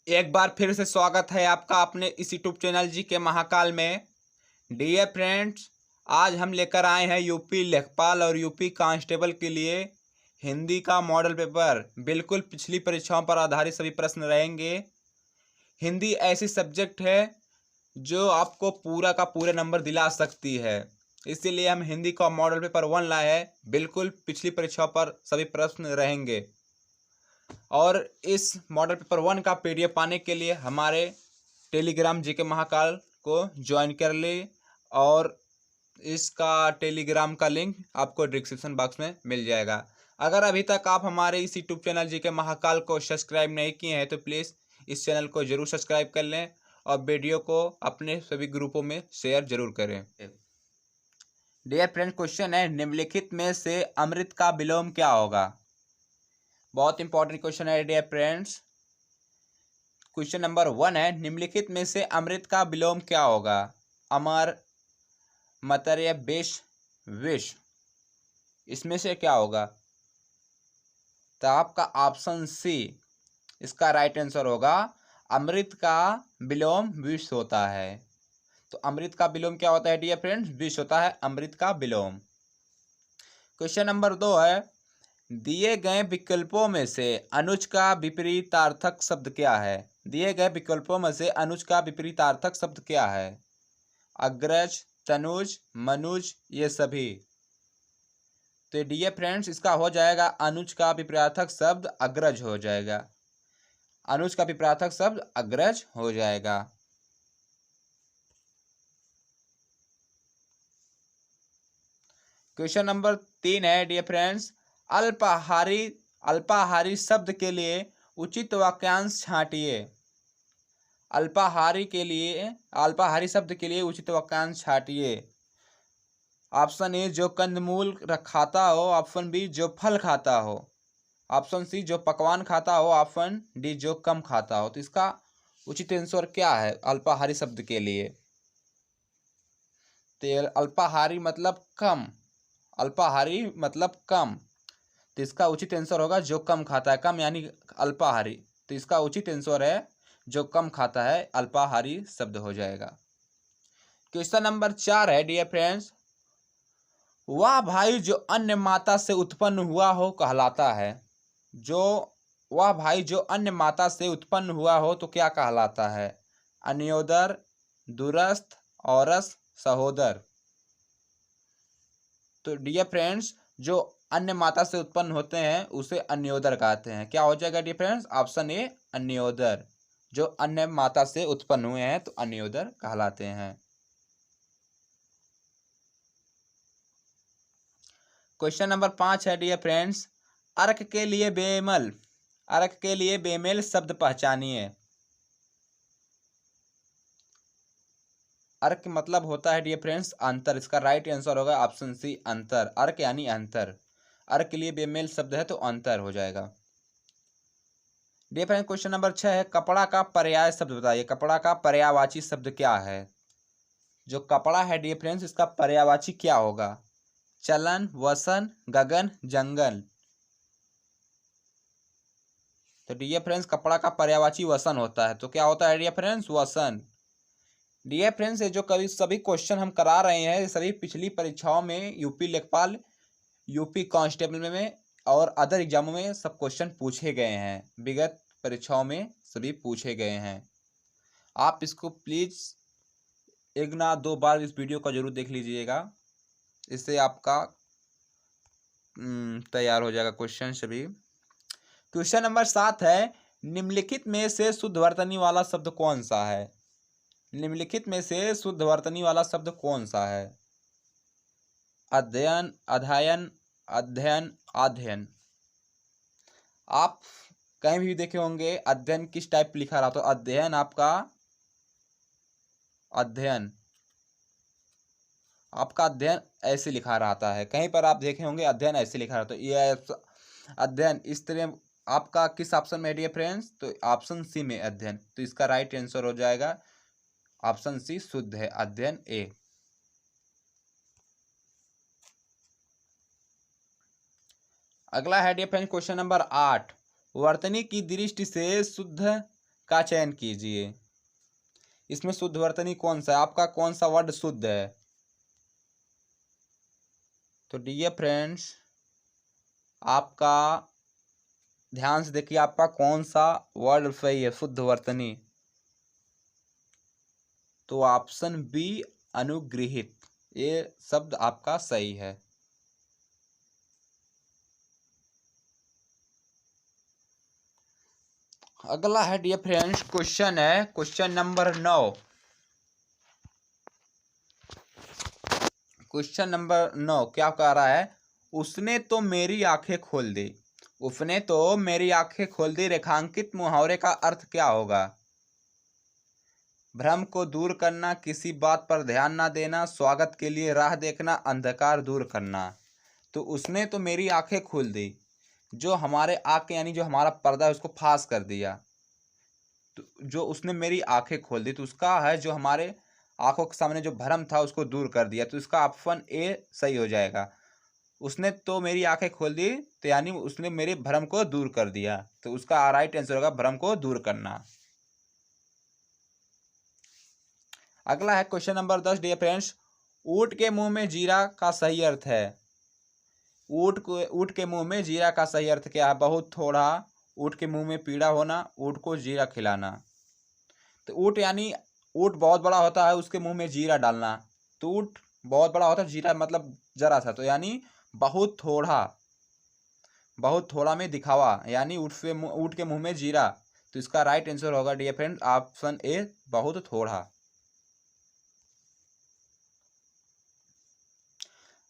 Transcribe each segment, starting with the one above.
एक बार फिर से स्वागत है आपका अपने इस यूट्यूब चैनल जी के महाकाल में। डियर फ्रेंड्स, आज हम लेकर आए हैं यूपी लेखपाल और यूपी कांस्टेबल के लिए हिंदी का मॉडल पेपर। बिल्कुल पिछली परीक्षाओं पर आधारित सभी प्रश्न रहेंगे। हिंदी ऐसी सब्जेक्ट है जो आपको पूरा का पूरे नंबर दिला सकती है, इसीलिए हम हिंदी का मॉडल पेपर 1 लाए हैं। बिल्कुल पिछली परीक्षाओं पर सभी प्रश्न रहेंगे और इस मॉडल पेपर 1 का पीडीएफ पाने के लिए हमारे टेलीग्राम जीके महाकाल को ज्वाइन कर ले और इसका टेलीग्राम का लिंक आपको डिस्क्रिप्शन बॉक्स में मिल जाएगा। अगर अभी तक आप हमारे इस यूट्यूब चैनल जीके महाकाल को सब्सक्राइब नहीं किए हैं तो प्लीज़ इस चैनल को ज़रूर सब्सक्राइब कर लें और वीडियो को अपने सभी ग्रुपों में शेयर जरूर करें। डियर फ्रेंड, क्वेश्चन है निम्नलिखित में से अमृत का विलोम क्या होगा। बहुत इंपॉर्टेंट क्वेश्चन है डियर फ्रेंड्स। क्वेश्चन नंबर 1 है निम्नलिखित में से अमृत का विलोम क्या होगा। अमर, मतर, विष, विष, इसमें से क्या होगा। तो आपका ऑप्शन सी इसका राइट आंसर होगा। अमृत का विलोम विष होता है। तो अमृत का विलोम क्या होता है डियर फ्रेंड्स, विष होता है अमृत का विलोम। क्वेश्चन नंबर 2 है दिए गए विकल्पों में से अनुज का विपरीतार्थक शब्द क्या है। दिए गए विकल्पों में से अनुज का विपरीतार्थक शब्द क्या है। अग्रज, तनुज, मनुज, ये सभी। तो डियर फ्रेंड्स, इसका हो जाएगा अनुज का विपरीतार्थक शब्द अग्रज हो जाएगा। अनुज का विपरीतार्थक शब्द अग्रज हो जाएगा। क्वेश्चन नंबर 3 है डियर फ्रेंड्स अल्पाहारी अल्पाहारी शब्द के लिए उचित वाक्यांश छांटिए। अल्पाहारी शब्द के लिए उचित वाक्यांश छांटिए। ऑप्शन ए जो कंदमूल खाता हो, ऑप्शन बी जो फल खाता हो, ऑप्शन सी जो पकवान खाता हो, ऑप्शन डी जो कम खाता हो। तो इसका उचित आंसर क्या है अल्पाहारी शब्द के लिए। तो अल्पाहारी मतलब कम, अल्पाहारी मतलब कम, तो इसका उचित आंसर होगा जो कम खाता है। कम यानी अल्पाहारी, तो इसका उचित आंसर है जो कम खाता है, अल्पाहारी शब्द हो जाएगा। क्वेश्चन नंबर 4 है डियर फ्रेंड्स वह भाई जो अन्य माता से उत्पन्न हुआ हो कहलाता है। वह भाई जो अन्य माता से उत्पन्न हुआ हो तो क्या कहलाता है। अन्योदर, दूरस्थ, औरस, सहोदर। तो डियर फ्रेंड्स जो अन्य माता से उत्पन्न होते हैं उसे अन्योदर कहते हैं। क्या हो जाएगा डियर फ्रेंड्स, ऑप्शन ए अन्योदर। जो अन्य माता से उत्पन्न हुए हैं तो अन्योदर कहलाते हैं। क्वेश्चन नंबर 5 है डियर फ्रेंड्स अर्क के लिए बेमेल शब्द पहचानिए। अर्क मतलब होता है डियर फ्रेंड्स अंतर। इसका राइट आंसर होगा ऑप्शन सी अंतर। अर्क यानी अंतर। अर्क के लिए बेमेल शब्द है तो अंतर हो जाएगा। डियर फ्रेंड्स क्वेश्चन नंबर 6 है कपड़ा का पर्याय शब्द बताइए। कपड़ा का पर्यायवाची शब्द क्या है। जो कपड़ा है डियर फ्रेंड्स इसका पर्यायवाची क्या होगा। चलन, वसन, गगन, जंगल। तो डियर फ्रेंड्स कपड़ा का पर्यायवाची वसन होता है। तो क्या होता है डियर फ्रेंड्स, वसन। डियर फ्रेंड्स ये जो कभी सभी क्वेश्चन हम करा रहे हैं सभी पिछली परीक्षाओं में यूपी लेखपाल, यूपी कांस्टेबल में और अदर एग्जामों में सब क्वेश्चन पूछे गए हैं। विगत परीक्षाओं में सभी पूछे गए हैं। आप इसको प्लीज़ 1 ना 2 बार इस वीडियो को जरूर देख लीजिएगा, इससे आपका तैयार हो जाएगा क्वेश्चन सभी। क्वेश्चन नंबर 7 है निम्नलिखित में से शुद्ध वर्तनी वाला शब्द कौन सा है। निम्नलिखित में से शुद्ध वर्तनी वाला शब्द कौन सा है। अध्ययन, अध्ययन, अध्ययन, अध्ययन। आप कहीं भी देखे होंगे अध्ययन किस टाइप लिखा रहा तो अध्ययन आपका अध्ययन आपका अध्ययन ऐसे लिखा रहता है। कहीं पर आप देखे होंगे अध्ययन ऐसे लिखा रहता है। ये अध्ययन इस तरह आपका किस ऑप्शन में है डियर फ्रेंड्स, तो ऑप्शन सी में अध्ययन। तो इसका राइट आंसर हो जाएगा ऑप्शन सी शुद्ध है, अध्ययन ए। अगला है डियर फ्रेंड्स क्वेश्चन नंबर 8 वर्तनी की दृष्टि से शुद्ध का चयन कीजिए। इसमें शुद्ध वर्तनी कौन सा है, आपका कौन सा वर्ड शुद्ध है? तो डियर फ्रेंड्स, आपका ध्यान से देखिए आपका कौन सा वर्ड सही है शुद्ध वर्तनी। तो ऑप्शन बी अनुगृहित, ये शब्द आपका सही है। अगला है डियर फ्रेंड्स, क्वेश्चन है क्वेश्चन नंबर 9। क्वेश्चन नंबर 9 क्या कह रहा है? उसने तो मेरी आंखें खोल दी। उसने तो मेरी आंखें खोल दी, रेखांकित मुहावरे का अर्थ क्या होगा? भ्रम को दूर करना, किसी बात पर ध्यान ना देना, स्वागत के लिए राह देखना, अंधकार दूर करना। तो उसने तो मेरी आंखें खोल दी, जो हमारे आंखें यानी जो हमारा पर्दा है उसको फास कर दिया। तो जो उसने मेरी आंखें खोल दी, तो उसका है जो हमारे आंखों के सामने जो भ्रम था उसको दूर कर दिया। तो इसका ऑप्शन ए सही हो जाएगा। उसने तो मेरी आंखें खोल दी, तो यानी उसने मेरे भ्रम को दूर कर दिया। तो उसका राइट आंसर होगा भ्रम को दूर करना। अगला है क्वेश्चन नंबर 10 डियर फ्रेंड्स, ऊंट के मुंह में जीरा का सही अर्थ है। ऊंट के मुंह में जीरा का सही अर्थ क्या है? बहुत थोड़ा, ऊंट के मुंह में पीड़ा होना, ऊंट को जीरा खिलाना। तो ऊंट यानी ऊंट बहुत बड़ा होता है, उसके मुंह में जीरा डालना। तो ऊंट बहुत बड़ा होता है, जीरा मतलब जरा सा, तो यानी बहुत थोड़ा। बहुत थोड़ा में दिखावा, यानी ऊंट के मुंह में जीरा। तो इसका राइट आंसर होगा डियर फ्रेंड ऑप्शन ए बहुत थोड़ा।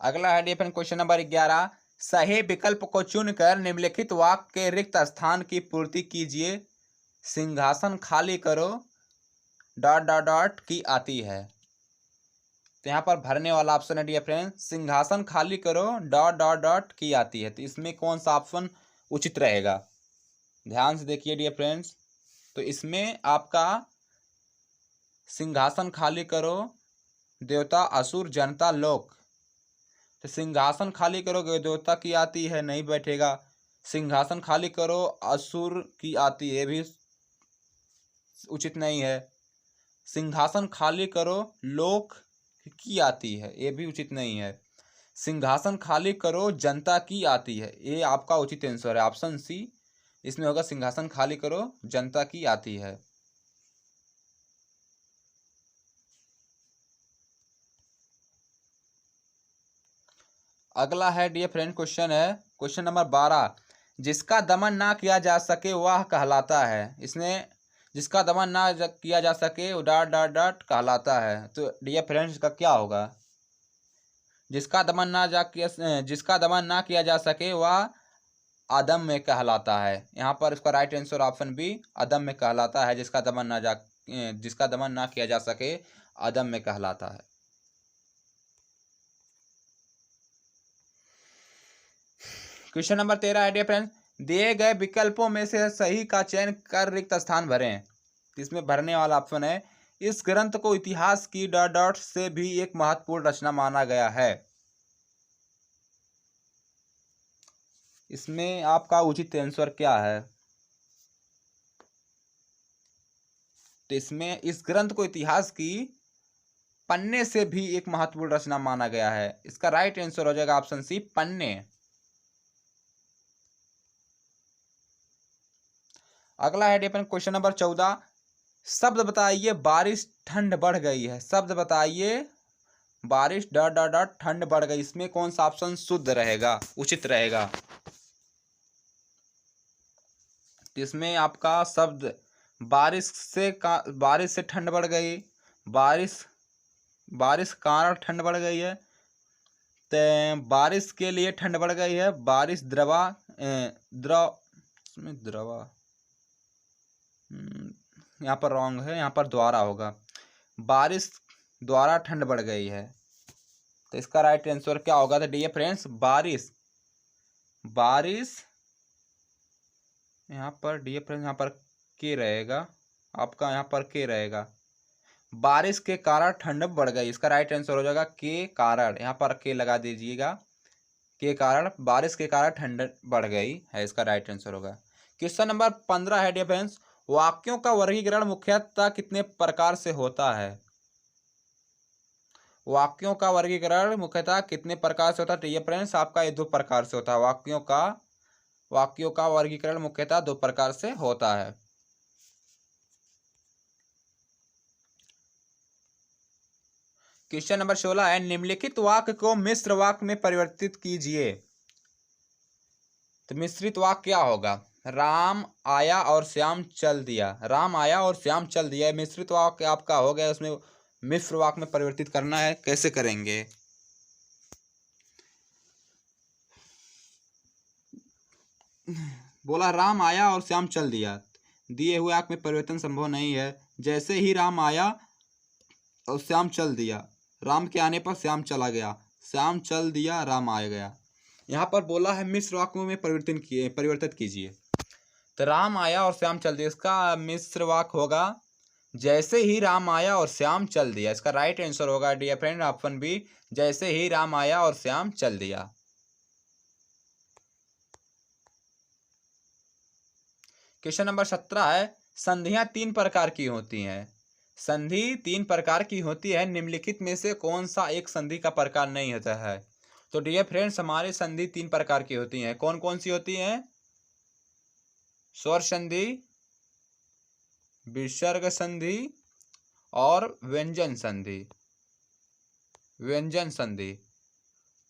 अगला है डियर फ्रेंड क्वेश्चन नंबर 11, सही विकल्प को चुनकर निम्नलिखित वाक्य के रिक्त स्थान की पूर्ति कीजिए। सिंहासन खाली करो डॉट डॉट डॉट की आती है। तो यहाँ पर भरने वाला ऑप्शन है डियर फ्रेंड, सिंहासन खाली करो डॉट डॉट डॉट की आती है। तो इसमें कौन सा ऑप्शन उचित रहेगा? ध्यान से देखिए डियर फ्रेंड्स। तो इसमें आपका सिंहासन खाली करो देवता असुर जनता लोक। तो सिंहासन खाली करोगे देवता की आती है, नहीं बैठेगा। सिंहासन खाली करो असुर की आती है, भी उचित नहीं है। सिंहासन खाली करो लोक की आती है, ये भी उचित नहीं है। सिंहासन खाली करो जनता की आती है, ये आपका उचित आंसर है ऑप्शन सी। इसमें होगा सिंहासन खाली करो जनता की आती है। अगला है डियर फ्रेंड क्वेश्चन है क्वेश्चन नंबर 12, जिसका दमन ना किया जा सके वह कहलाता है। इसने जिसका दमन ना किया जा सके वो डॉट डॉट डॉट कहलाता है। तो डियर फ्रेंड्स इसका क्या होगा? जिसका दमन ना किया जा सके वह अदम में कहलाता है। यहाँ पर इसका राइट आंसर ऑप्शन बी अदम में कहलाता है। जिसका दमन ना किया जा सके अदम में कहलाता है। क्वेश्चन नंबर 13 है डियर फ्रेंड्स, दिए गए विकल्पों में से सही का चयन कर रिक्त स्थान भरें। इसमें भरने वाला ऑप्शन है, इस ग्रंथ को इतिहास की डॉट डॉट से भी एक महत्वपूर्ण रचना माना गया है। इसमें आपका उचित आंसर क्या है? तो इसमें इस ग्रंथ को इतिहास की पन्ने से भी एक महत्वपूर्ण रचना माना गया है। इसका राइट आंसर हो जाएगा ऑप्शन सी पन्ने। अगला है क्वेश्चन नंबर 14, शब्द बताइए बारिश ठंड बढ़ गई है। शब्द बताइए बारिश डॉट डॉट डॉट ठंड बढ़ गई। इसमें कौन सा ऑप्शन शुद्ध रहेगा, उचित रहेगा? इसमें आपका शब्द बारिश से ठंड बढ़ गई, बारिश कारण ठंड बढ़ गई है। तो बारिश के लिए ठंड बढ़ गई है। बारिश द्रवा यहाँ पर रॉन्ग है, यहाँ पर द्वारा होगा। बारिश द्वारा ठंड बढ़ गई है। तो इसका राइट आंसर क्या होगा? तो डियर फ्रेंड्स बारिश यहाँ पर डियर फ्रेंड्स यहाँ पर के रहेगा, आपका यहाँ पर के रहेगा। बारिश के कारण ठंड बढ़ गई, इसका राइट आंसर हो जाएगा के कारण। यहाँ पर के लगा दीजिएगा, के कारण, बारिश के कारण ठंड बढ़ गई है, इसका राइट आंसर होगा। क्वेश्चन नंबर 15 है डियर फ्रेंड्स, वाक्यों का वर्गीकरण मुख्यतः कितने प्रकार से होता है? वाक्यों का वर्गीकरण मुख्यतः कितने प्रकार से होता है? डियर फ्रेंड्स, आपका ये 2 प्रकार से होता है। वाक्यों का वर्गीकरण मुख्यतः 2 प्रकार से होता है। क्वेश्चन नंबर 16 है, निम्नलिखित वाक्य को मिश्र वाक्य में परिवर्तित कीजिए। तो मिश्रित वाक्य क्या होगा? राम आया और श्याम चल दिया। राम आया और श्याम चल दिया। मिश्रित वाक्य आपका हो गया, उसमें मिश्र वाक्य में परिवर्तित करना है। कैसे करेंगे? बोला राम आया और श्याम चल दिया। दिए हुए वाक्य में परिवर्तन संभव नहीं है। जैसे ही राम आया और श्याम चल दिया, राम के आने पर श्याम चला गया, श्याम चल दिया, राम आ गया। यहाँ पर बोला है मिश्र वाक्यों में परिवर्तित कीजिए। तो राम आया और श्याम चल दिया, इसका मिश्र वाक्य होगा जैसे ही राम आया और श्याम चल दिया। इसका राइट आंसर होगा डियर फ्रेंड ऑप्शन बी, जैसे ही राम आया और श्याम चल दिया। क्वेश्चन नंबर 17 है, संधियां 3 प्रकार की होती हैं। संधि 3 प्रकार की होती है, निम्नलिखित में से कौन सा एक संधि का प्रकार नहीं होता है? तो डियर फ्रेंड्स, हमारी संधि 3 प्रकार की होती हैं। कौन कौन सी होती हैं? स्वर संधि, विसर्ग संधि और व्यंजन संधि। व्यंजन संधि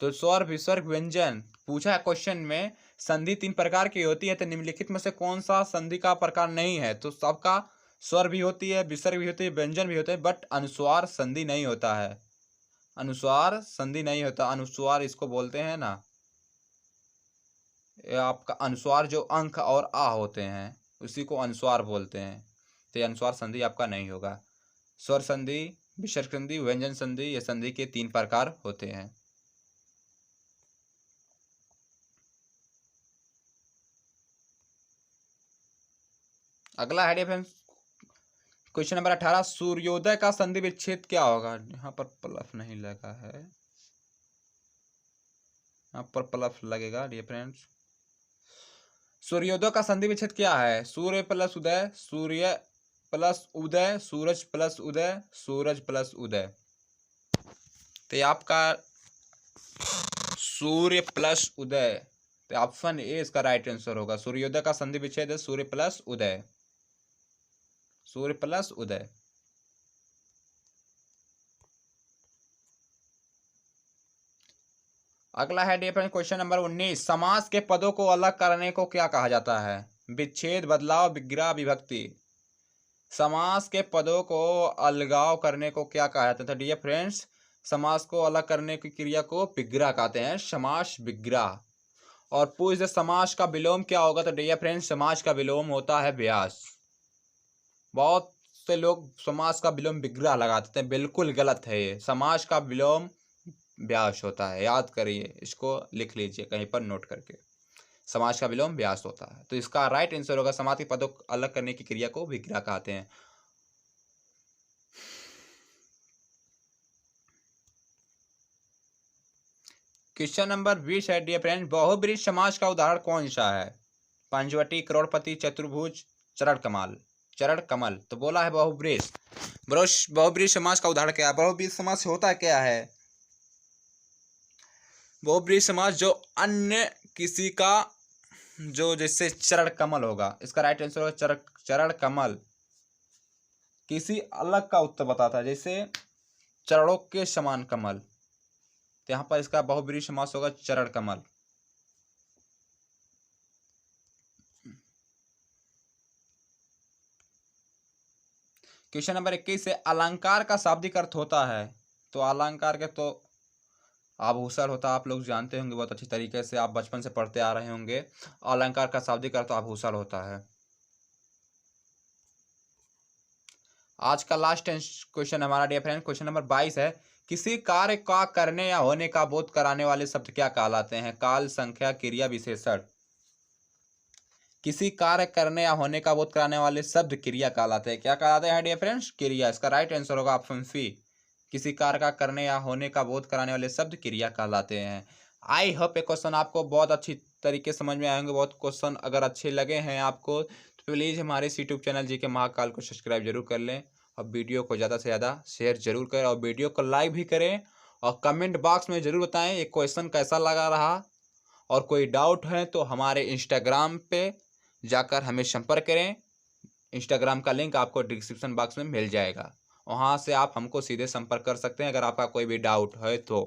तो स्वर विसर्ग व्यंजन पूछा है क्वेश्चन में। संधि 3 प्रकार की होती है, तो निम्नलिखित में से कौन सा संधि का प्रकार नहीं है? तो सबका स्वर भी होती है, विसर्ग भी होती है, व्यंजन भी होते हैं, बट अनुस्वार संधि नहीं होता है। अनुस्वार संधि नहीं होता। अनुस्वार इसको बोलते हैं ना, ये आपका अनुस्वार जो अंक और आ होते हैं उसी को अनुस्वार बोलते हैं। तो ये अनुस्वार संधि आपका नहीं होगा। स्वर संधि, विसर्ग संधि, व्यंजन संधि, ये संधि के 3 प्रकार होते हैं। अगला है फ्रेंड्स क्वेश्चन नंबर 18, सूर्योदय का संधि विच्छेद क्या होगा? यहाँ पर प्लस नहीं लगा है, यहाँ पर प्लस लगेगा डियर फ्रेंड्स। सूर्योदय का संधि विच्छेद क्या है? सूर्य प्लस उदय, सूर्य प्लस उदय, सूरज प्लस उदय, सूरज प्लस उदय। तो आपका सूर्य प्लस उदय, तो ऑप्शन ए इसका राइट आंसर होगा। सूर्योदय का संधि विच्छेद है सूर्य प्लस उदय। सूर्य प्लस उदय। अगला है डिफरेंट क्वेश्चन नंबर 19, समास के पदों को अलग करने को क्या कहा जाता है? विच्छेद, बदलाव, विग्रह, विभक्ति। समास के पदों को अलगाव करने को क्या कहा जाता है? डियर फ्रेंड्स, समास को अलग करने की क्रिया को विग्रह कहते हैं, समास विग्रह। और पूछ दे समास का विलोम क्या होगा? तो डियर फ्रेंड्स, समास का विलोम होता है व्यास। बहुत से लोग समास का विलोम विग्रह लगा देते हैं, बिल्कुल गलत है ये। समास का विलोम व्यास होता है, याद करिए, इसको लिख लीजिए कहीं पर नोट करके। समास का विलोम व्यास होता है। तो इसका राइट आंसर होगा, समास के पदों को अलग करने की क्रिया को विग्रह कहते हैं। क्वेश्चन नंबर 20 है डियर फ्रेंड, बहुब्रीहि समास का उदाहरण कौन सा है? पंचवटी, करोड़पति, चतुर्भुज, चरण कमल। चरण कमल। तो बोला है बहुब्रीहि। बहुब्रीहि समास का उदाहरण क्या है? बहुब्रीहि समास होता क्या है? बहुब्रीहि समास जो अन्य किसी का, जो जैसे चरण कमल होगा, इसका राइट आंसर होगा चरण कमल। किसी अलग का उत्तर बताता है, जैसे चरणों के समान कमल, तो यहाँ पर इसका बहुब्रीहि समास होगा चरण कमल। क्वेश्चन नंबर 21 से अलंकार का शाब्दिक अर्थ होता है? तो अलंकार के तो आभूषण होता है, आप लोग जानते होंगे बहुत अच्छी तरीके से, आप बचपन से पढ़ते आ रहे होंगे। अलंकार का शाब्दिक अर्थ आभूषण होता है। आज का लास्ट क्वेश्चन हमारा डियर फ्रेंड क्वेश्चन नंबर 22 है, किसी कार्य का करने या होने का बोध कराने वाले शब्द क्या कहलाते हैं? काल, संख्या, क्रिया, विशेषण। किसी कार्य करने या होने का बोध कराने वाले शब्द क्रिया कहलाते हैं। क्या कहलाते हैं डियर फ्रेंड्स? क्रिया। इसका राइट आंसर होगा ऑप्शन सी, किसी कार्य का करने या होने का बोध कराने वाले शब्द क्रिया कहलाते हैं। आई होप ये क्वेश्चन आपको बहुत अच्छी तरीके समझ में आएंगे। बहुत क्वेश्चन अगर अच्छे लगे हैं आपको, तो प्लीज़ हमारे इस यूट्यूब चैनल जी के महाकाल को सब्सक्राइब जरूर कर लें और वीडियो को ज़्यादा से ज़्यादा शेयर जरूर करें और वीडियो को लाइक भी करें और कमेंट बॉक्स में ज़रूर बताएं ये क्वेश्चन कैसा लगा रहा। और कोई डाउट है तो हमारे इंस्टाग्राम पे जाकर हमें संपर्क करें। इंस्टाग्राम का लिंक आपको डिस्क्रिप्शन बॉक्स में मिल जाएगा, वहाँ से आप हमको सीधे संपर्क कर सकते हैं अगर आपका कोई भी डाउट है तो।